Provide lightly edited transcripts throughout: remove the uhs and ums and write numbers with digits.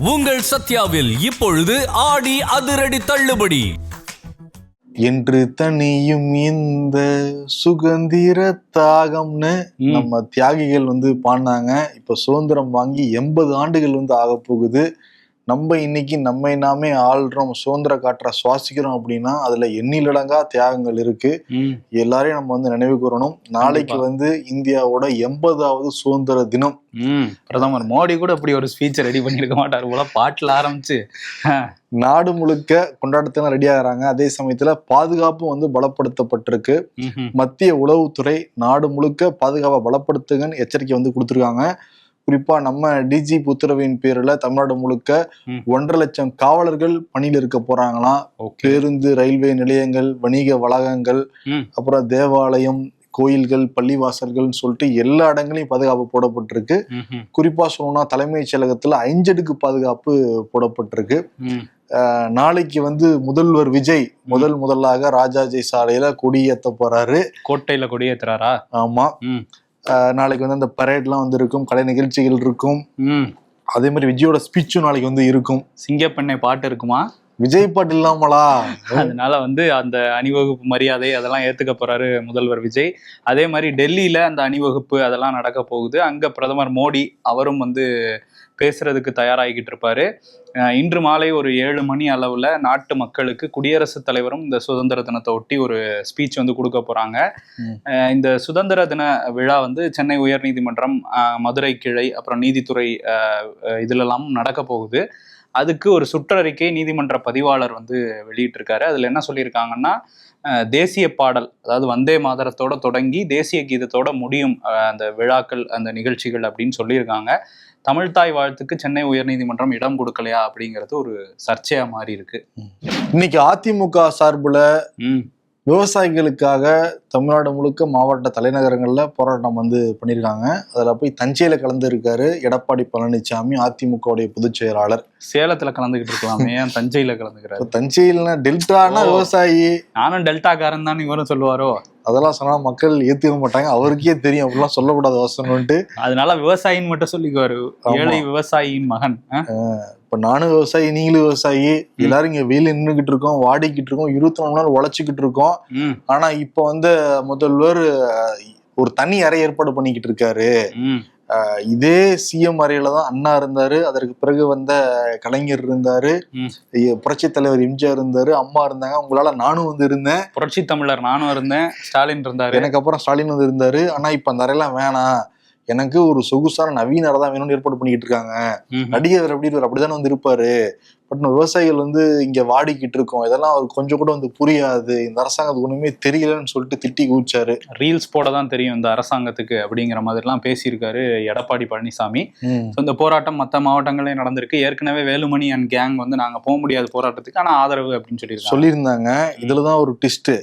உங்கள் சத்யாவில் இப்பொழுது ஆடி அதிரடி தள்ளுபடி. என்று தனியும் இந்த சுதந்திர தாகம்னு நம்ம தியாகிகள் பாடினாங்க. இப்ப சுதந்திரம் வாங்கி 80 ஆண்டுகள் ஆக போகுது. நம்ம இன்னைக்கு நம்மை நாமே ஆள்றோம், சுதந்திர காற்றை சுவாசிக்கிறோம் அப்படின்னா அதுல எண்ணிலடங்கா தியாகங்கள் இருக்கு. எல்லாரையும் நம்ம நினைவு கூறணும். நாளைக்கு இந்தியாவோட 80வது சுதந்திர தினம். பிரதமர் மோடி கூட அப்படி ஒரு ஸ்பீச் ரெடி பண்ணிருக்க மாட்டாரு போல, பாட்டுல ஆரம்பிச்சு நாடு முழுக்க கொண்டாட்டத்தெல்லாம் ரெடி ஆகிறாங்க. அதே சமயத்துல பாதுகாப்பும் பலப்படுத்தப்பட்டிருக்கு. மத்திய உளவுத்துறை நாடு முழுக்க பாதுகாப்பை பலப்படுத்துங்கன்னு எச்சரிக்கை கொடுத்துருக்காங்க. குறிப்பா நம்ம டிஜிபி உத்தரவின் பேர்ல தமிழ்நாடு முழுக்க 1.5 லட்சம் காவலர்கள் பணியில் இருக்க போறாங்களாம். பேருந்து, ரயில்வே நிலையங்கள், வணிக வளாகங்கள், அப்புறம் தேவாலயம், கோயில்கள், பள்ளிவாசல்கள் சொல்லிட்டு எல்லா இடங்களையும் பாதுகாப்பு போடப்பட்டிருக்கு. குறிப்பா சொல்லணும்னா தலைமைச் செயலகத்துல 5 அடுக்கு பாதுகாப்பு போடப்பட்டிருக்கு. நாளைக்கு முதல்வர் விஜய் முதலாக ராஜாஜி சாலையில கொடியேற்ற போறாரு. கோட்டையில கொடியேற்றுறாரா? ஆமா. நாளைக்கு அந்த பரேட்லாம் இருக்கும், கலை நிகழ்ச்சிகள் இருக்கும். அதே மாதிரி விஜயோட ஸ்பீச்சும் நாளைக்கு இருக்கும். சிங்கப்பெண்ணை பாட்டு இருக்குமா? விஜய் பாட்டு இல்லாமலா? அதனால அந்த அணிவகுப்பு மரியாதை அதெல்லாம் ஏத்துக்க போறாரு முதல்வர் விஜய். அதே மாதிரி டெல்லியில அந்த அணிவகுப்பு அதெல்லாம் நடக்க போகுது. அங்க பிரதமர் மோடி அவரும் பேசுறதுக்கு தயாராகிக்கிட்டு இருப்பாரு. இன்று மாலை ஒரு 7 மணி அளவுல நாட்டு மக்களுக்கு குடியரசுத் தலைவரும் இந்த சுதந்திர தினத்தை ஒட்டி ஒரு ஸ்பீச் கொடுக்க போறாங்க. இந்த சுதந்திர தின விழா சென்னை உயர்நீதிமன்றம், மதுரை கிளை, அப்புறம் நீதித்துறை இதுலெல்லாம் நடக்க போகுது. அதுக்கு ஒரு சுற்றறிக்கை நீதிமன்ற பதிவாளர் வெளியிட்டிருக்காரு. அதுல என்ன சொல்லியிருக்காங்கன்னா, தேசிய பாடல், அதாவது வந்தே மாதரத்தோட தொடங்கி தேசிய கீதத்தோட முடியும் அந்த விழாக்கள், அந்த நிகழ்ச்சிகள் அப்படின்னு சொல்லியிருக்காங்க. தமிழ்தாய் வாழ்த்துக்கு சென்னை உயர்நீதிமன்றம் இடம் கொடுக்கலையா அப்படிங்கிறது ஒரு சர்ச்சையா மாறி இருக்கு. இன்னைக்கு அதிமுக சார்புல விவசாயிகளுக்காக தமிழ்நாடு முழுக்க மாவட்ட தலைநகரங்கள்ல போராட்டம் பண்ணியிருக்காங்க. அதுல போய் தஞ்சையில கலந்துருக்காரு எடப்பாடி பழனிசாமி, அதிமுகவுடைய பொதுச் செயலாளர். சேலத்துல கலந்துகிட்டு இருக்கலாமே, ஏன் தஞ்சையில கலந்துக்கிறாரு? தஞ்சையில டெல்டானா விவசாயி. நானும் டெல்டாக்காரன் தான் இவரும் சொல்லுவாரோ? அதெல்லாம் சொன்னா மக்கள் ஏத்துக்க மாட்டாங்க. அவருக்கே தெரியும் அப்படிலாம் சொல்லக்கூடாது அவசரம்ட்டு. அதனால விவசாயின்னு மட்டும் சொல்லிக்குவாரு, ஏழை விவசாயியின் மகன். இப்ப நானும் விவசாயி, நீங்களும் விவசாயி, எல்லாரும் இங்க வெயில நின்றுகிட்டு இருக்கோம், வாடிக்கிட்டு இருக்கோம், 24 மணி நேரம் உழைச்சிக்கிட்டு இருக்கோம். ஆனா இப்ப முதல்வர் ஒரு தனி அறை ஏற்பாடு பண்ணிக்கிட்டு இருக்காரு. இதே சிஎம் அறையில தான் அண்ணா இருந்தாரு, அதற்கு பிறகு கலைஞர் இருந்தாரு, புரட்சி தலைவர் எம்ஜிஆர் இருந்தாரு, அம்மா இருந்தாங்க, உங்களால நானும் இருந்தேன், புரட்சி தமிழர் நானும் இருந்தேன், ஸ்டாலின் இருந்தாரு, எனக்கு அப்புறம் ஸ்டாலின் இருந்தாரு. ஆனா இப்ப அந்த அறையெல்லாம் வேணாம், எனக்கு ஒரு சொகுசான நவீன அறை தான் வேணும்னு ஏற்பாடு பண்ணிக்கிட்டு இருக்காங்க. நடிகர் அப்படிதானே இருப்பாரு. பட் விவசாயிகள் இங்க வாடிக்கிட்டு இருக்கோம், இதெல்லாம் அவர் கொஞ்சம் கூட புரியாது, இந்த அரசாங்கத்துக்கு ஒண்ணுமே தெரியலன்னு சொல்லிட்டு திட்டி கூச்சாரு. ரீல்ஸ் போட தான் தெரியும் இந்த அரசாங்கத்துக்கு அப்படிங்கிற மாதிரி எல்லாம் பேசியிருக்காரு எடப்பாடி பழனிசாமி. இந்த போராட்டம் மற்ற மாவட்டங்களையும் நடந்திருக்கு. ஏற்கனவே வேலுமணி அண்ட் கேங் நாங்க போக முடியாது போராட்டத்துக்கு, ஆனா ஆதரவு அப்படின்னு சொல்லியிருந்தாங்க. இதுலதான் ஒரு ட்விஸ்ட்.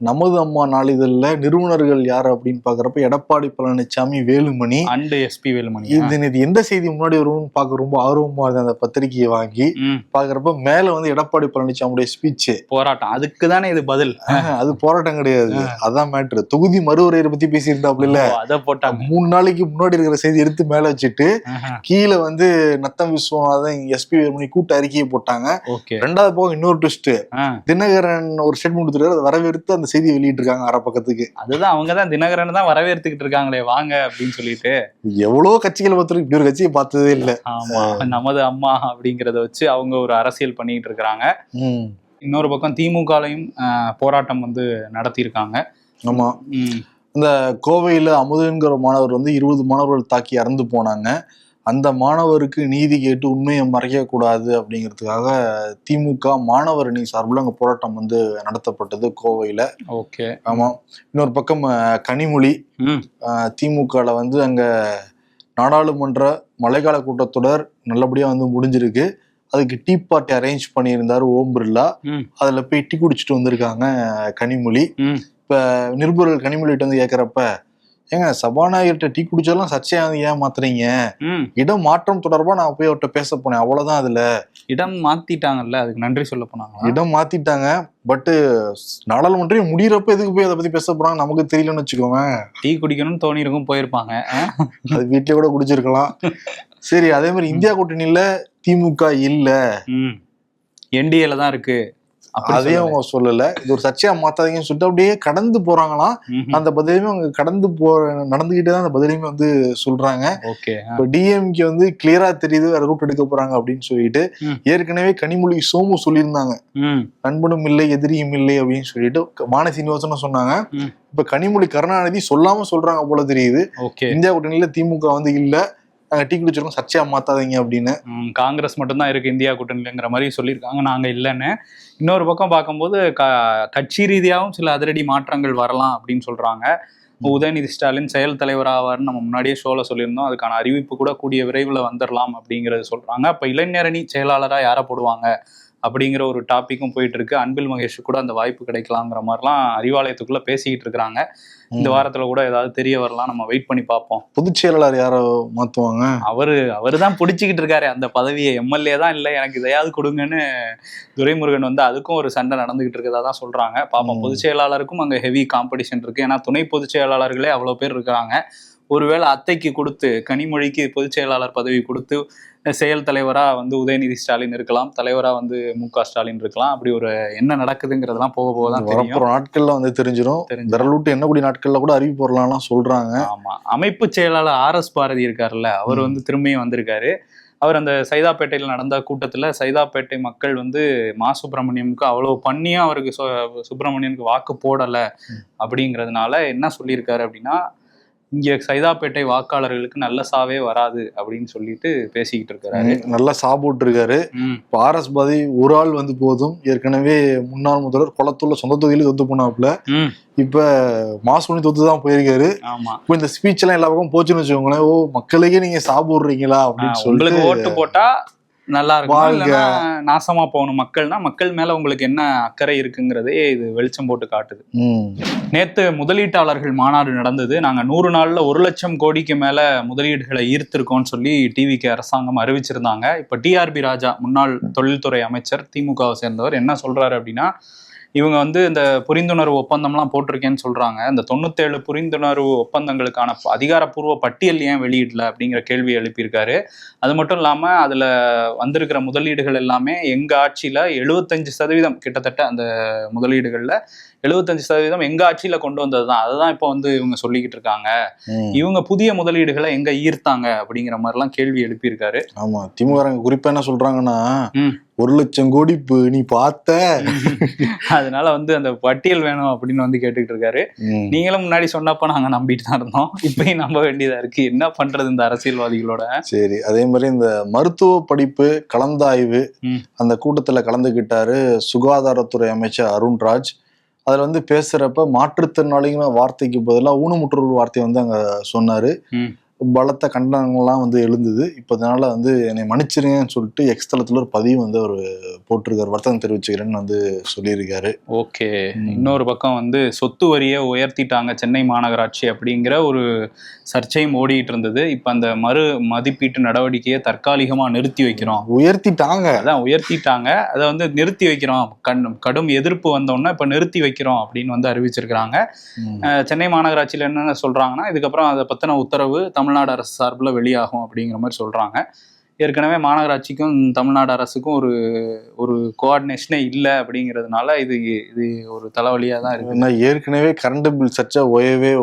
நமது அம்மா நாளிதழ்ல நிறுவனர்கள் யாரு அப்படின்னு பாக்குறப்ப எடப்பாடி பழனிசாமி, வேலுமணி அண்ட் எஸ்பி வேலுமணி. இது எந்த செய்தி முன்னாடி வரும்னு பார்க்க ரொம்ப ஆர்வமா இருந்தது. அந்த பத்திரிகையை வாங்கி பாக்குறப்ப மேல எடப்பாடி பழனிசாமியுடைய ஸ்பீச் போராட்டம். அதுக்கு தானே இது பதில். அது போராட்டம் கிடையாது, அதான் மேட்ரு. தொகுதி மறுவரையரை பத்தி பேசியிருந்தாப்ல இல்ல, அதை போட்டாங்க. 3 நாளைக்கு முன்னாடி இருக்கிற செய்தி எடுத்து மேல வச்சுட்டு கீழே நத்தம் விஸ்வநாதன், எஸ்பி வேலுமணி கூட்ட அறிக்கையை போட்டாங்க. ரெண்டாவது போக இன்னொரு ட்விஸ்ட், தினகரன் ஒரு ஸ்டேட்மெண்ட் கொடுத்துருக்காரு, அதை வரவேற்று அந்த செய்தியை வெளியிட்டு இருக்காங்க அரை பக்கத்துக்கு. அதுதான் அவங்கதான் தினகரன் தான் வரவேற்றுக்கிட்டு இருக்காங்களே வாங்க அப்படின்னு சொல்லிட்டு. எவ்வளவு கட்சிகளை பார்த்து இப்படி ஒரு கட்சியை பார்த்ததே இல்லை. ஆமா, நமது அம்மா அப்படிங்கறத வச்சு அவங்க ஒரு அரசியல் பண்ணிட்டு இருக்கிறாங்க. இன்னொரு பக்கம் திமுகலையும் போராட்டம் நடத்தியிருக்காங்க. ஆமா, இந்த கோவையில அமுதன்கிற மாணவர் 20 மாணவர்கள் தாக்கி இறந்து போனாங்க. அந்த மாணவருக்கு நீதி கேட்டு உண்மையை மறைக்க கூடாது அப்படிங்கிறதுக்காக திமுக மாணவர் அணி சார்பில் அங்க போராட்டம் நடத்தப்பட்டது கோவையில. ஓகே. ஆமா. இன்னொரு பக்கம் கனிமொழி திமுகல அங்க நாடாளுமன்ற மழைக்கால கூட்டத்தொடர் நல்லபடியா முடிஞ்சிருக்கு. அதுக்கு டீ பார்ட்டி அரேஞ்ச் பண்ணியிருந்தாரு ஓம் பிர்லா. அதுல போய் டீ குடிச்சிட்டு வந்திருக்காங்க கனிமொழி. இப்ப நிருபர்கள் கனிமொழிகிட்ட கேட்கறப்ப, ஏங்க சபாநாயகர்கிட்ட டீ குடிச்சாலும் சர்ச்சையா ஏன் மாத்துறீங்க? இடம் மாற்றம் தொடர்பா நான் போய் அவர்கிட்ட பேச போனேன், அவ்வளவுதான். அதுல இடம் மாத்திட்டாங்கல்ல, அதுக்கு நன்றி சொல்ல போனாங்க. இடம் மாத்திட்டாங்க, பட் நாடாளுமன்றம் முடியறப்ப எதுக்கு போய் அதை பத்தி பேச போறாங்க நமக்கு தெரியலன்னு வச்சுக்கோங்க. டீ குடிக்கணும்னு தோணிருக்கும், போயிருப்பாங்க. அது வீட்டுல கூட குடிச்சிருக்கலாம். சரி, அதே மாதிரி இந்தியா கூட்டணியில திமுக இல்ல, என்டிஏல தான் இருக்கு, அதையும் அவங்க சொல்லல. இது ஒரு சர்ச்சையா மாத்தாதீங்கன்னு சொல்லிட்டு அப்படியே கடந்து போறாங்களாம். அந்த பதிலையுமே அவங்க கடந்து நடந்துகிட்டே தான் அந்த பதிலையுமே வந்து சொல்றாங்க. இப்ப டிஎம்கே வந்து கிளியரா தெரியுது வேற ரூட் எடுக்க போறாங்க அப்படின்னு சொல்லிட்டு ஏற்கனவே கனிமொழி சோமு சொல்லியிருந்தாங்க, நண்பனும் இல்லை எதிரியும் இல்லை அப்படின்னு சொல்லிட்டு. வானதி சீனிவாசனும் சொன்னாங்க. இப்ப கனிமொழி கருணாநிதி சொல்லாம சொல்றாங்க போல தெரியுது. இந்தியா கூட்டணியில திமுக வந்து இல்ல, டீ குடிச்சிருக்கோம், சர்ச்சையா மாத்தாதீங்க அப்படின்னு. காங்கிரஸ் மட்டும்தான் இருக்கு இந்தியா கூட்டணிங்கிற மாதிரி சொல்லியிருக்காங்க, நாங்க இல்லைன்னு. இன்னொரு பக்கம் பார்க்கும்போது கட்சி ரீதியாகவும் சில அதிரடி மாற்றங்கள் வரலாம் அப்படின்னு சொல்றாங்க. உதயநிதி ஸ்டாலின் செயல் தலைவராவார்னு நம்ம முன்னாடியே ஷோல சொல்லியிருந்தோம். அதுக்கான அறிவிப்பு கூட கூடிய விரைவில் வந்துடலாம் அப்படிங்கறது சொல்றாங்க. அப்ப இளைஞரணி செயலாளரா யாரை போடுவாங்க அப்படிங்கிற ஒரு டாபிக்கும் போயிட்டு இருக்கு. அன்பில் மகேஷ் கூட அந்த வாய்ப்பு கிடைக்கலாங்கிற மாதிரிலாம் அறிவாலயத்துக்குள்ள பேசிக்கிட்டு இருக்கிறாங்க. இந்த வாரத்துல கூட ஏதாவது தெரிய வரலாம், நம்ம வெயிட் பண்ணி பார்ப்போம். பொதுச் செயலாளர் யாரோ மாத்துவாங்க, அவரு தான் பிடிச்சிக்கிட்டு இருக்காரு அந்த பதவியை. எம்எல்ஏ தான் இல்லை, எனக்கு இதையாவது கொடுங்கன்னு துரைமுருகன் வந்து அதுக்கும் ஒரு சண்டை நடந்துகிட்டு இருக்கதா தான் சொல்றாங்க. பாப்போம். பொதுச் செயலாளருக்கும் அங்க ஹெவி காம்படிஷன் இருக்கு. ஏன்னா துணை பொதுச் செயலாளர்களே அவ்வளவு பேர் இருக்காங்க. ஒருவேளை அத்தைக்கு கொடுத்து, கனிமொழிக்கு பொதுச் செயலாளர் பதவி கொடுத்து செயல் தலைவரா வந்து உதயநிதி ஸ்டாலின் இருக்கலாம், தலைவரா வந்து மு.க. ஸ்டாலின் இருக்கலாம். அப்படி ஒரு என்ன நடக்குதுங்கிறதெல்லாம் போக போகதான் தெரியும். நாட்கள்ல வந்து தெரிஞ்சிடும். விரலூட்டு என்ன கூடிய நாட்கள்ல கூட அறிவிப்பு வரலாம் சொல்றாங்க. ஆமா, அமைப்பு செயலாளர் RS பாரதி இருக்காருல்ல, அவர் வந்து திரும்பியும் வந்திருக்காரு. அவர் அந்த சைதாப்பேட்டையில் நடந்த கூட்டத்துல சைதாப்பேட்டை மக்கள் வந்து மா சுப்பிரமணியமுக்கு அவ்வளவு பண்ணியும் அவருக்கு சுப்பிரமணியனுக்கு வாக்கு போடல அப்படிங்கிறதுனால என்ன சொல்லியிருக்காரு அப்படின்னா, இங்க சைதாப்பேட்டை வாக்காளர்களுக்கு நல்ல சாவே வராது அப்படின்னு சொல்லிட்டு பேசிக்கிட்டு இருக்காரு. நல்லா சாப்பிட்டு இருக்காரு. RS பாரதி ஒரு ஆள் வந்து போதும். ஏற்கனவே முன்னாள் முதல்வர் குளத்தூர்ல சொந்த தொகுதியில தொத்து போனாப்புல, இப்ப மாசுனி தொத்துதான் போயிருக்காரு. இப்ப இந்த ஸ்பீச் எல்லாம் எல்லா பக்கம் போச்சுன்னு வச்சுக்கோங்களேன். ஓ, மக்களுக்கே நீங்க சாப்பிடுறீங்களா அப்படின்னு சொல்லி ஓட்டு போட்டா நல்லா இருக்கும், நாசமா போகணும் மக்கள்னா, மக்கள் மேல உங்களுக்கு என்ன அக்கறை இருக்குங்கிறதே இது வெளிச்சம் போட்டு காட்டுது. நேத்து முதலீட்டாளர்கள் மாநாடு நடந்தது. நாங்க 100 நாள்ல 1 லட்சம் கோடிக்கு மேல முதலீடுகளை ஈர்த்திருக்கோம்னு சொல்லி டிவிக்கு அரசாங்கம் அறிவிச்சிருந்தாங்க. இப்ப TRB ராஜா, முன்னாள் தொழில்துறை அமைச்சர், திமுகவை சேர்ந்தவர், என்ன சொல்றாரு அப்படின்னா, இவங்க வந்து இந்த புரிந்துணர்வு ஒப்பந்தம்லாம் போட்டிருக்கேன்னு சொல்றாங்க. இந்த 97 புரிந்துணர்வு ஒப்பந்தங்களுக்கான அதிகாரப்பூர்வ பட்டியல் ஏன் வெளியிடல அப்படிங்கிற கேள்வி எழுப்பியிருக்காரு. அது மட்டும் இல்லாம அதுல வந்திருக்கிற முதலீடுகள் எல்லாமே எங்க ஆட்சியில 75% கிட்டத்தட்ட அந்த முதலீடுகள்ல 75% எங்க ஆட்சியில கொண்டு வந்ததுதான். அதுதான் இப்ப வந்து இவங்க சொல்லிக்கிட்டு இருக்காங்க. இவங்க புதிய முதலீடுகளை எங்க ஈர்த்தாங்க அப்படிங்கிற மாதிரி எல்லாம் கேள்வி எழுப்பியிருக்காரு. ஆமா, திமுக குறிப்பா என்ன சொல்றாங்கன்னா, 1 லட்சம் கோடி நீ பார்த்த, அதனால வந்து அந்த பட்டியல் வேணும் அப்படின்னு வந்து கேட்டுக்கிட்டு இருக்காரு. நீங்களும் முன்னாடி சொன்னப்ப நாங்க நம்பிட்டு தான் இருந்தோம், இப்பயும் நம்ப வேண்டியதா இருக்கு. என்ன பண்றது இந்த அரசியல்வாதிகளோட. சரி, அதே மாதிரி இந்த மருத்துவ படிப்பு கலந்தாய்வு அந்த கூட்டத்துல கலந்துகிட்டாரு சுகாதாரத்துறை அமைச்சர் அருண்ராஜ். அதுல வந்து பேசுறப்ப மாற்றுத்திறனாளிங்கிற வார்த்தைக்கு பதிலாக ஊனமுற்றோர் வார்த்தையை வந்து அங்க சொன்னாரு. பலத்த கண்டனங்கள்லாம் வந்து எழுந்தது. இப்போ அதனால வந்து என்னை மன்னிச்சிருங்கன்னு சொல்லிட்டு எக்ஸ் தளத்துல ஒரு பதிவு வந்து அவர் போட்டிருக்காரு, வருத்தம் தெரிவிச்சுக்கிறேன்னு வந்து சொல்லியிருக்காரு. ஓகே. இன்னொரு பக்கம் வந்து சொத்து வரியை உயர்த்திட்டாங்க சென்னை மாநகராட்சி அப்படிங்கிற ஒரு சர்ச்சையும் ஓடிட்டு இருந்தது. இப்ப அந்த மறு மதிப்பீட்டு நடவடிக்கையை தற்காலிகமா நிறுத்தி வைக்கிறோம். உயர்த்திட்டாங்க, அதை வந்து நிறுத்தி வைக்கிறோம். கடும் எதிர்ப்பு வந்தோன்னா இப்ப நிறுத்தி வைக்கிறோம் அப்படின்னு வந்து அறிவிச்சிருக்கிறாங்க. சென்னை மாநகராட்சியில என்ன சொல்றாங்கன்னா, இதுக்கப்புறம் அதை பத்தின உத்தரவு தமிழ்நாடு அரசு சார்பில் வெளியாகும் அப்படிங்கிற மாதிரி சொல்றாங்க. ஏற்கனவே மாநகராட்சிக்கும் தமிழ்நாடு அரசுக்கும் ஒரு கோஆர்டினேஷனே இல்லை அப்படிங்கிறதுனால இது ஒரு தலைவலியா தான் இருக்கு. ஏற்கனவே கரண்ட் பில் சர்ச்சை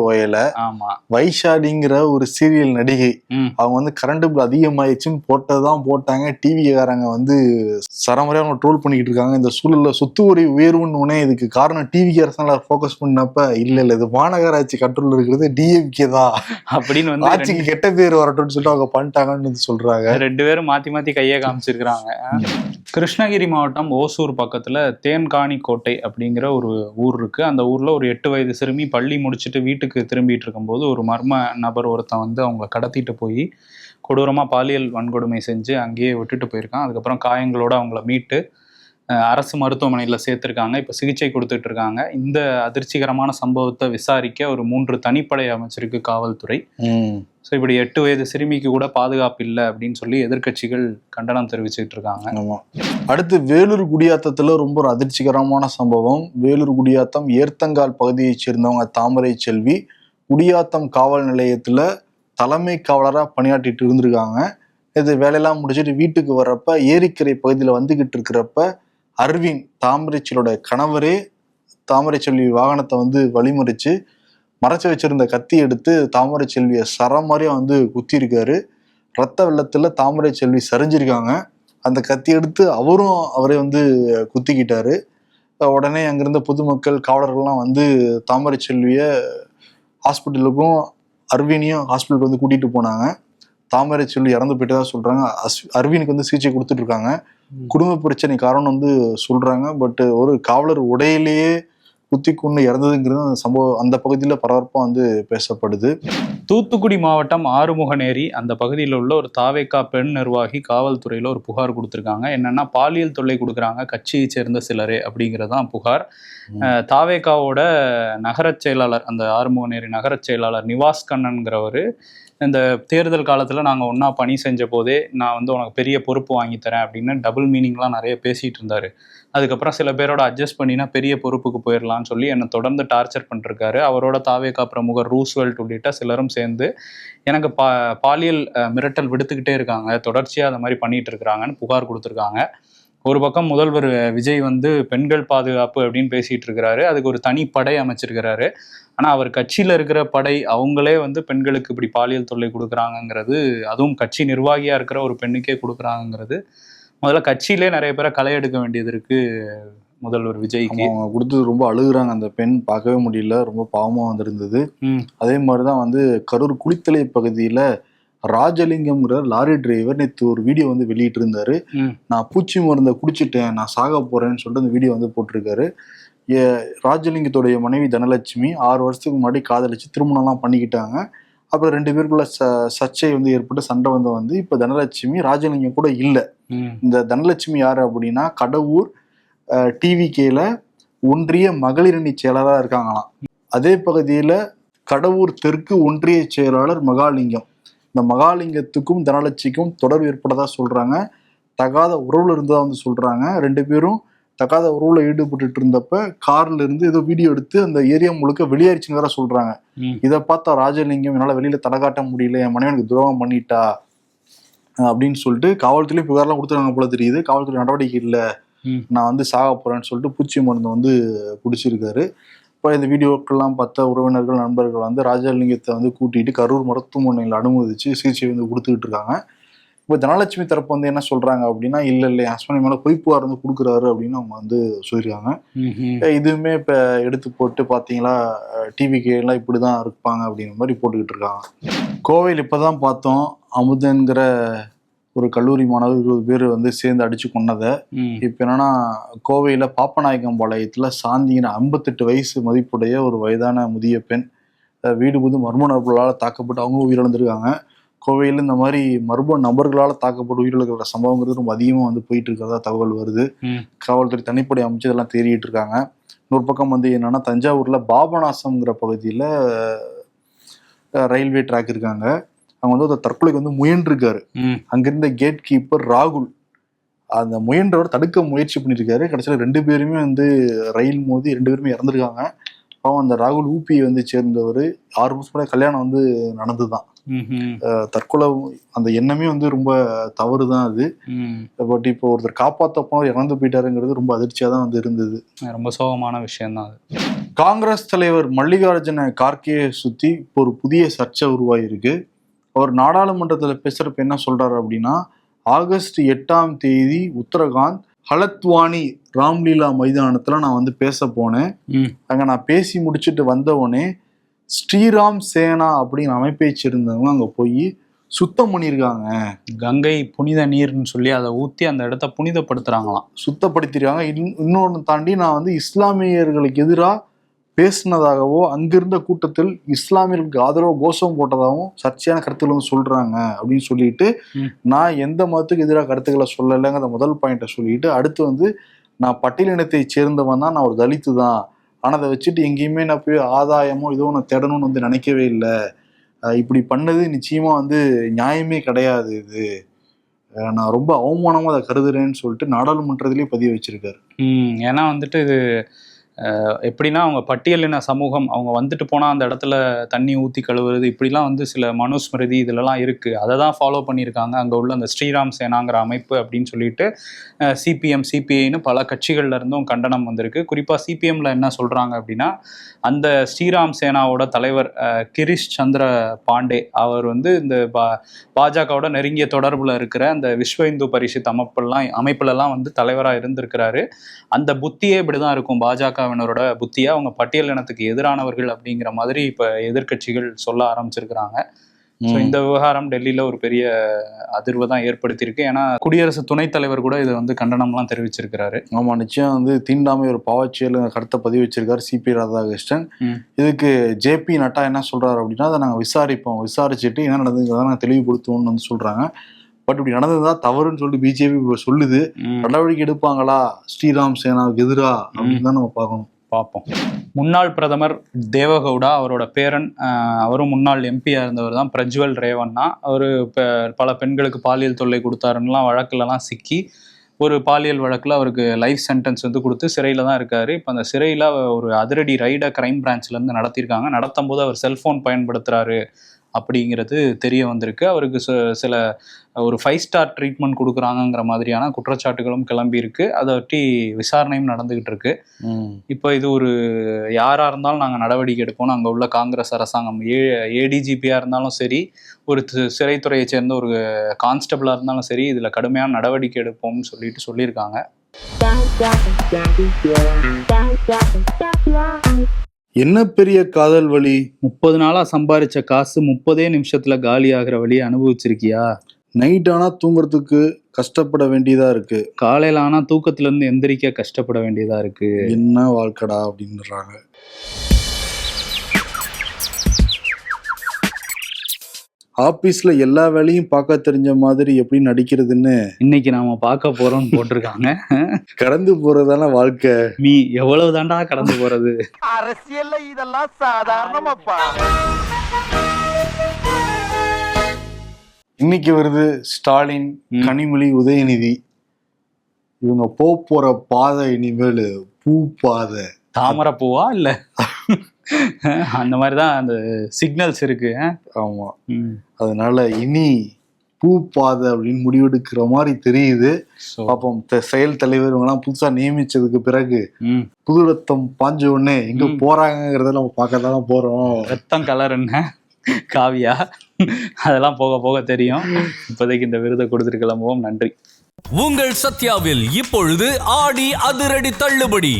ஓயல. ஆமா, வைஷாலிங்கிற ஒரு சீரியல் நடிகை, அவங்க வந்து கரண்ட் பில் அதிகமாயிடுச்சுன்னு போட்டதான் போட்டாங்க. டிவிக்காரங்க வந்து சரமுறையா அவங்க ட்ரோல் பண்ணிக்கிட்டு இருக்காங்க. இந்த சூழல்ல சொத்து வரி உயர்வுன்னு இதுக்கு காரணம் டிவிக்கு அரசாங்கம் ஃபோக்கஸ் பண்ணப்ப இல்ல இது மாநகராட்சி கண்ட்ரோல் இருக்கிறது டிஎம்கே தான் அப்படின்னு வந்து ஆட்சிக்கு கெட்ட பேர் வரட்டும்னு சொல்லிட்டு அவங்க பண்ணிட்டாங்கன்னு சொல்றாங்க. 2 பேரும் மாத்தி கையை காமிச்சிருக்கிறாங்க. கிருஷ்ணகிரி மாவட்டம் ஓசூர் பக்கத்துல தேன்காணி கோட்டை அப்படிங்கிற ஒரு ஊர் இருக்கு. அந்த ஊர்ல ஒரு 8 வயது சிறுமி பள்ளி முடிச்சுட்டு வீட்டுக்கு திரும்பிட்டு இருக்கும்போது ஒரு மர்ம நபர் ஒருத்தன் வந்து அவங்கள கடத்திட்டு போய் கொடூரமா பாலியல் வன்கொடுமை செஞ்சு அங்கேயே விட்டுட்டு போயிருக்கான். அதுக்கப்புறம் காயங்களோட அவங்கள மீட்டு அரசு மருத்துவமனையில் சேர்த்திருக்காங்க. இப்போ சிகிச்சை கொடுத்துட்டு இருக்காங்க. இந்த அதிர்ச்சிகரமான சம்பவத்தை விசாரிக்க ஒரு 3 தனிப்படை அமைச்சிருக்கு காவல்துறை. ஸோ இப்படி 8 வயது சிறுமிக்கு கூட பாதுகாப்பு இல்லை அப்படின்னு சொல்லி எதிர்கட்சிகள் கண்டனம் தெரிவிச்சுட்டு இருக்காங்க. அடுத்து வேலூர் குடியாத்தத்துல ரொம்ப ஒரு அதிர்ச்சிகரமான சம்பவம். வேலூர் குடியாத்தம் ஏர்த்தங்கால் பகுதியைச் சேர்ந்தவங்க தாமரை செல்வி குடியாத்தம் காவல் நிலையத்துல தலைமை காவலராக பணியாற்றிட்டு இருந்திருக்காங்க. இது வேலையெல்லாம் முடிச்சுட்டு வீட்டுக்கு வர்றப்ப ஏரிக்கரை பகுதியில் வந்துகிட்டு இருக்கிறப்ப அரவிந்த் தாமரைச்செல்வியோட கணவரே தாமரைச்செல்வி வாகனத்தை வந்து வழிமறிச்சு மறைச்சு வச்சிருந்த கத்தி எடுத்து தாமரைச்செல்வியை மாதிரியா வந்து குத்தி இருக்காரு. ரத்த வெள்ளத்துல தாமரைச்செல்வி சரிஞ்சிருக்காங்க. அந்த கத்தி எடுத்து அவரே வந்து குத்திக்கிட்டாரு. உடனே அங்கிருந்த பொதுமக்கள் காவலர்கள்லாம் வந்து தாமரைச்செல்விய ஹாஸ்பிட்டலுக்கும் அரவினையும் ஹாஸ்பிட்டலுக்கு வந்து கூட்டிட்டு போனாங்க. தாமரைச்செல்வி இறந்து போயிட்டதா சொல்றாங்க. அரவினுக்கு வந்து சிகிச்சை கொடுத்துட்டு இருக்காங்க. குடும்ப பிரச்சனை காரணம் வந்து சொல்றாங்க. பட் ஒரு காவலர் உடையிலேயே குத்தி கொண்டு இறந்ததுங்கிறது அந்த சம்பவம் அந்த பகுதியில் பரபரப்பா வந்து பேசப்படுது. தூத்துக்குடி மாவட்டம் ஆறுமுகநேரி அந்த பகுதியில் உள்ள ஒரு தாவேக்கா பெண் நிர்வாகி காவல்துறையில ஒரு புகார் கொடுத்துருக்காங்க. என்னன்னா பாலியல் தொல்லை கொடுக்குறாங்க கட்சியை சேர்ந்த சிலரே அப்படிங்கிறதான் புகார். தாவேக்காவோட நகரச் செயலாளர், அந்த ஆறுமுகநேரி நகரச் செயலாளர் நிவாஸ் கண்ணன்கிறவர் இந்த தேர்தல் காலத்தில் நாங்கள் ஒன்றா பணி செஞ்ச போதே நான் வந்து உனக்கு பெரிய பொறுப்பு வாங்கித்தரேன் அப்படின்னு டபுள் மீனிங்லாம் நிறைய பேசிகிட்டு இருந்தார். அதுக்கப்புறம் சில பேரோட அட்ஜஸ்ட் பண்ணினா பெரிய பொறுப்புக்கு போயிடலான்னு சொல்லி என்னை தொடர்ந்து டார்ச்சர் பண்ணிருக்காரு. அவரோட தாவேக்கா பிரமுகர் ரூஸ்வெல்ட் உள்ளிட்ட சிலரும் சேர்ந்து எனக்கு பாலியல் மிரட்டல் விடுத்துக்கிட்டே இருக்காங்க, தொடர்ச்சியாக அந்த மாதிரி பண்ணிட்டு இருக்கிறாங்கன்னு புகார் கொடுத்துருக்காங்க. ஒரு பக்கம் முதல்வர் விஜய் வந்து பெண்கள் பாதுகாப்பு அப்படின்னு பேசிட்டு இருக்கிறாரு, அதுக்கு ஒரு தனி படை அமைச்சிருக்கிறாரு. ஆனால் அவர் கட்சியில் இருக்கிற படை அவங்களே வந்து பெண்களுக்கு இப்படி பாலியல் தொல்லை கொடுக்குறாங்கங்கிறது, அதுவும் கட்சி நிர்வாகியாக இருக்கிற ஒரு பெண்ணுக்கே கொடுக்குறாங்கிறது, முதல்ல கட்சியிலே நிறைய பேரை களை எடுக்க வேண்டியது இருக்கு முதல்வர் விஜய்க்கு. அவங்க கொடுத்தது ரொம்ப அழுகுறாங்க. அந்த பெண் பார்க்கவே முடியல, ரொம்ப பாவமாக வந்திருந்தது. அதே மாதிரிதான் வந்து கரூர் குளித்தலை பகுதியில் ராஜலிங்கம்ங்கிற லாரி டிரைவர் நேற்று ஒரு வீடியோ வந்து வெளியிட்டு இருந்தாரு. நான் பூச்சி மருந்தை குடிச்சிட்டேன், நான் சாக போறேன்னு சொல்லிட்டு அந்த வீடியோ வந்து போட்டிருக்காரு. ராஜலிங்கத்துடைய மனைவி தனலட்சுமி 6 வருஷத்துக்கு முன்னாடி காதலிச்சு திருமணம்லாம் பண்ணிக்கிட்டாங்க. அப்புறம் 2 பேருக்குள்ள சர்ச்சை வந்து ஏற்பட்டு சண்டை வந்து இப்ப தனலட்சுமி ராஜலிங்கம் கூட இல்லை. இந்த தனலட்சுமி யாரு அப்படின்னா கடவுர் டிவிகேல ஒன்றிய மகளிரணி செயலாளராக இருக்காங்களாம். அதே பகுதியில கடவுர் தெற்கு ஒன்றிய செயலாளர் மகாலிங்கம். இந்த மகாலிங்கத்துக்கும் தனலட்சிக்கும் தொடர்பு ஏற்பட்டதா சொல்றாங்க. தகாத உறவுல இருந்ததா வந்து சொல்றாங்க. 2 பேரும் தகாத உறவுல ஈடுபட்டு இருந்தப்ப கார்ல இருந்து ஏதோ வீடியோ எடுத்து அந்த ஏரியா முழுக்க வெளியேறிச்சுன்னு வேற சொல்றாங்க. இதை பார்த்தா ராஜலிங்கம் என்னால வெளியில தலை காட்ட முடியல, என் மனைவி எனக்கு துரோகம் பண்ணிட்டா அப்படின்னு சொல்லிட்டு காவல்துறையில புகார்லாம் கொடுத்துருக்காங்க போல தெரியுது. காவல்துறை நடவடிக்கை இல்லை, நான் வந்து சாக போறேன்னு சொல்லிட்டு பூச்சி மருந்து வந்து குடிச்சிருக்காரு. இப்போ இந்த வீடியோக்கெல்லாம் பார்த்த உறவினர்கள் நண்பர்கள் வந்து ராஜலிங்கத்தை வந்து கூட்டிட்டு கரூர் மருத்துவமனையில் அனுமதிச்சு சிகிச்சை வந்து கொடுத்துக்கிட்டு இருக்காங்க. இப்போ தனலட்சுமி தரப்பு வந்து என்ன சொல்றாங்க அப்படின்னா, இல்லை என் ஹஸ்பண்ட் மேலே பொய்ப்புகார் வந்து கொடுக்குறாரு அப்படின்னு அவங்க வந்து சொல்லியிருக்காங்க. இதுவுமே இப்போ எடுத்து போட்டு பார்த்தீங்களா டிவிக்கு எல்லாம் இப்படிதான் இருப்பாங்க அப்படிங்கிற மாதிரி போட்டுக்கிட்டு இருக்காங்க. கோவையில் இப்போதான் பார்த்தோம், அமுதன்கிற ஒரு கல்லூரி மாணவர் 20 பேர் வந்து சேர்ந்து அடிச்சு கொண்டதை. இப்ப என்னன்னா கோவையில பாப்பநாயக்கம்பாளையத்துல சாந்திங்கிற 58 வயசு மதிப்புடைய ஒரு வயதான முதிய பெண் வீடு புது மர்ம நபர்களால் தாக்கப்பட்டு அவங்களும் உயிரிழந்திருக்காங்க. கோவையில் இந்த மாதிரி மர்ம நபர்களால் தாக்கப்பட்டு உயிரிழக்கிற சம்பவங்கிறது ரொம்ப அதிகமாக வந்து போயிட்டு இருக்கிறதா தகவல் வருது. காவல்துறை தனிப்படை அமைச்சு இதெல்லாம் தேடிட்டு இருக்காங்க. இன்னொரு பக்கம் வந்து என்னன்னா தஞ்சாவூர்ல பாபநாசம்ங்கிற பகுதியில ரயில்வே ட்ராக் இருக்காங்க. அவங்க வந்து ஒரு தற்கொலைக்கு வந்து முயன்றிருக்காரு. அங்கிருந்த கேட் கீப்பர் ராகுல் அந்த முயன்றவர் தடுக்க முயற்சி பண்ணியிருக்காரு. கடைசியில் 2 பேருமே வந்து ரயில் மோதி 2 பேருமே இறந்துருக்காங்க. அவன் அந்த ராகுல் ஊபியை வந்து சேர்ந்தவர். 6 வருஷம் கல்யாணம் வந்து நடந்துதான். தற்கொலை அந்த எண்ணமே வந்து ரொம்ப தவறு தான் அது. பட் இப்போ ஒருத்தர் காப்பாற்ற போனவர் இறந்து போயிட்டாருங்கிறது ரொம்ப அதிர்ச்சியா தான் வந்து இருந்தது. ரொம்ப சோகமான விஷயம் தான் அது. காங்கிரஸ் தலைவர் மல்லிகார்ஜுன கார்கேயை சுத்தி இப்போ ஒரு புதிய சர்ச்சை உருவாயிருக்கு. அவர் நாடாளுமன்றத்தில் பேசுறப்ப என்ன சொல்றாரு அப்படின்னா, ஆகஸ்ட் 8ஆம் தேதி உத்தரகாண்ட் ஹலத்வானி ராம்லீலா மைதானத்துல நான் வந்து பேச போனேன். அங்க நான் பேசி முடிச்சுட்டு வந்தவொடனே ஸ்ரீராம் சேனா அப்படிங்கிற அமைப்பை சேர்ந்தவங்க அங்க போய் சுத்தம் பண்ணியிருக்காங்க. கங்கை புனித நீர்னு சொல்லி அதை ஊத்தி அந்த இடத்த புனிதப்படுத்துறாங்களாம், சுத்தப்படுத்திருக்காங்க. இன்னொன்னு தாண்டி நான் வந்து இஸ்லாமியர்களுக்கு எதிராக பேசினதாகவோ அங்கிருந்த கூட்டத்தில் இஸ்லாமியர்களுக்கு ஆதரவு கோஷம் போட்டதாகவும் சர்ச்சையான கருத்துக்கள் வந்து சொல்றாங்க அப்படின்னு சொல்லிட்டு, நான் எந்த மதத்துக்கு எதிராக கருத்துக்களை சொல்லலைங்கிற முதல் பாயிண்ட்டை சொல்லிட்டு, அடுத்து வந்து நான் பட்டியலினத்தை சேர்ந்தவன் தான், நான் ஒரு தலித்து தான், ஆனால் அதை வச்சுட்டு எங்கேயுமே நான் போய் ஆதாயமோ இதோ நான் தேடணும்னு வந்து நினைக்கவே இல்லை, இப்படி பண்ணது நிச்சயமா வந்து நியாயமே கிடையாது, இது நான் ரொம்ப அவமானமா அதை கருதுறேன்னு சொல்லிட்டு நாடாளுமன்றத்திலேயே பதிய வச்சிருக்காரு. ஏன்னா வந்துட்டு இது எப்படின்னா அவங்க பட்டியலின சமூகம், அவங்க வந்துட்டு போனால் அந்த இடத்துல தண்ணி ஊற்றி கழுவுறது, இப்படிலாம் வந்து சில மனுஸ்மிருதி இதிலலாம் இருக்குது. அதை தான் ஃபாலோ பண்ணியிருக்காங்க அங்கே உள்ள அந்த ஸ்ரீராம் சேனாங்கிற அமைப்பு அப்படின்னு சொல்லிட்டு சிபிஎம் சிபிஐன்னு பல கட்சிகள்ல இருந்தும் கண்டனம் வந்திருக்கு. குறிப்பாக சிபிஎம்ல என்ன சொல்கிறாங்க அப்படின்னா, அந்த ஸ்ரீராம் சேனாவோட தலைவர் கிரிஷ் சந்திர பாண்டே அவர் வந்து இந்த பாஜகவோட நெருங்கிய தொடர்பில் இருக்கிற அந்த விஸ்வ இந்து பரிஷத் அமைப்புலலாம் வந்து தலைவராக இருந்திருக்கிறாரு. அந்த புத்தியே இப்படிதான் இருக்கும், பாஜகவினரோட புத்தியா அவங்க பட்டியல் இனத்துக்கு எதிரானவர்கள் அப்படிங்கிற மாதிரி இப்ப எதிர்கட்சிகள் சொல்ல ஆரம்பிச்சிருக்கிறாங்க. இந்த விவகாரம் டெல்லியில ஒரு பெரிய அதிர்வை தான் ஏற்படுத்தியிருக்கு. ஏன்னா குடியரசு துணைத் தலைவர் கூட இதை வந்து கண்டனம்லாம் தெரிவிச்சிருக்கிறாரு. ஆமா, நிச்சயம் வந்து தீண்டாமை ஒரு பாவச்செயல் கருத்தை பதிவு வச்சிருக்காரு சிபி ராதாகிருஷ்ணன். இதுக்கு ஜேபி நட்டா என்ன சொல்றாரு அப்படின்னா, அதை நாங்கள் விசாரிச்சுட்டு என்ன நடந்ததுங்கிறத நாங்கள் தெளிவுபடுத்துவோம்னு வந்து சொல்றாங்க. பட் இப்படி நடந்ததுதான் தவறுன்னு சொல்லிட்டு பிஜேபி சொல்லுது. நடவடிக்கை எடுப்பாங்களா ஸ்ரீராம் சேனாவுக்கு எதிரா அப்படின்னு தான் நம்ம பார்ப்போம். முன்னாள் பிரதமர் தேவகவுடா, அவரோட பேரன், அவரும் முன்னாள் எம்பியா இருந்தவர் தான் பிரஜ்வல் ரேவண்ணா. அவரு பல பெண்களுக்கு பாலியல் தொல்லை கொடுத்தாருன்னெலாம் வழக்குலலாம் சிக்கி ஒரு பாலியல் வழக்கில் அவருக்கு லைஃப் சென்டென்ஸ் வந்து கொடுத்து சிறையில் தான் இருக்காரு. இப்போ அந்த சிறையில் ஒரு அதிரடி ரைடை கிரைம் பிரான்ச்லேருந்து நடத்தியிருக்காங்க. நடத்தும் போது அவர் செல்ஃபோன் பயன்படுத்துகிறாரு அப்படிங்கிறது தெரிய வந்திருக்கு. அவருக்கு சில ஒரு 5 ஸ்டார் ட்ரீட்மெண்ட் கொடுக்குறாங்கிற மாதிரியான குற்றச்சாட்டுகளும் கிளம்பி இருக்கு. அதை ஒட்டி விசாரணையும் நடந்துகிட்டு இருக்கு. இப்போ இது ஒரு யாரா இருந்தாலும் நாங்கள் நடவடிக்கை எடுப்போம்னு அங்கே உள்ள காங்கிரஸ் அரசாங்கம், ஏடிஜிபியா இருந்தாலும் சரி, ஒரு சிறைத்துறையை சேர்ந்த ஒரு கான்ஸ்டபிளா இருந்தாலும் சரி, இதுல கடுமையான நடவடிக்கை எடுப்போம்னு சொல்லியிருக்காங்க. என்ன பெரிய காதல் வலி? 30 நாளா சம்பாரிச்ச காசு 30 நிமிஷத்துல காலி ஆகிற வழி அனுபவிச்சிருக்கியா? நைட் ஆனா தூங்குறதுக்கு கஷ்டப்பட வேண்டியதா இருக்கு, காலையில ஆனா தூக்கத்துல இருந்து எந்திரிக்க கஷ்டப்பட வேண்டியதா இருக்கு. என்ன வாழ்க்கடா அப்படின்றாங்க. ஆபீஸ்ல எல்லா வேலையும் பார்க்க தெரிஞ்ச மாதிரி எப்படி நடிக்கிறதுன்னு இன்னைக்கு நாம பார்க்க போறோம்னு போட்டிருக்காங்க. கடந்து போறதான வாழ்க்கை. நீ எவ்வளவு தாண்டா கடந்து போறது? அரசியல்ல இதெல்லாம் சாதாரணமாப்பா. இன்னைக்கு வருது ஸ்டாலின், கனிமொழி, உதயநிதி. இவங்க போற பாதை இனிமேல் பூ பாதை. தாமரை பூவா இல்ல அந்த மாதிரிதான் அந்த சிக்னல்ஸ் இருக்கு. ஆமா, அதனால இனி பூ பாதை அப்படின்னு முடிவெடுக்கிற மாதிரி தெரியுது. பாப்போம், செயல் தலைவர் இவங்கெல்லாம் புதுசா நியமிச்சதுக்கு பிறகு புது ரத்தம் பாஞ்ச உடனே எங்க போறாங்கிறத நம்ம பார்க்கத்தானே போறோம். ரத்தம் கலர் என்ன காவியா, அதெல்லாம் போக போக தெரியும். இப்போதைக்கு இந்த விருதை கொடுத்துட்டு கிளம்புவோம். நன்றி. உங்கள் சத்யாவில் இப்பொழுது ஆடி அதிரடி தள்ளுபடி.